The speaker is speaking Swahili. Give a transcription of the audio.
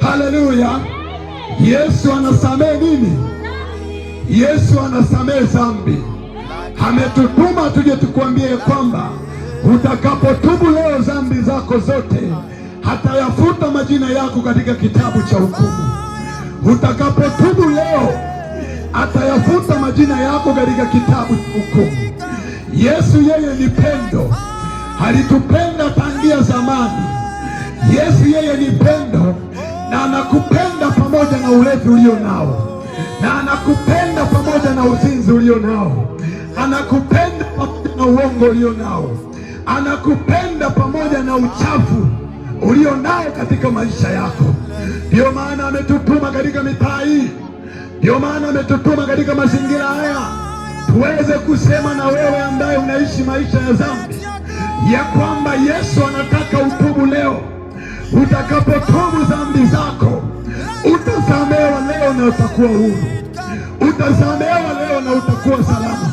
Haleluya! Yesu anasamehe nini? Yesu anasamehe dhambi. Ametutuma tuje tukuambie kwamba utakapotubu leo dhambi zako zote, hatayafuta majina yako katika kitabu cha hukumu. Utakapotubu leo, atayafuta majina yako katika kitabu cha hukumu. Yesu yeye ni pendo, alitupenda tangia zamani. Yesu yeye ni pendo, na anakupenda pamoja na ulevi ulio nao, na anakupenda pamoja na uzinzi ulio nao, anakupenda pamoja na uongo ulio nao, anakupenda pamoja na uchafu ulio nao katika maisha yako. Ndio maana ametutuma katika mitaa hii, ndio maana ametutuma katika mazingira haya, tuweze kusema na wewe ambaye unaishi maisha ya dhambi, ya kwamba Yesu anataka utubu leo. Utakapotubu dhambi zako, utasamehewa leo na utakuwa huru. Utasamehewa leo na utakuwa salama.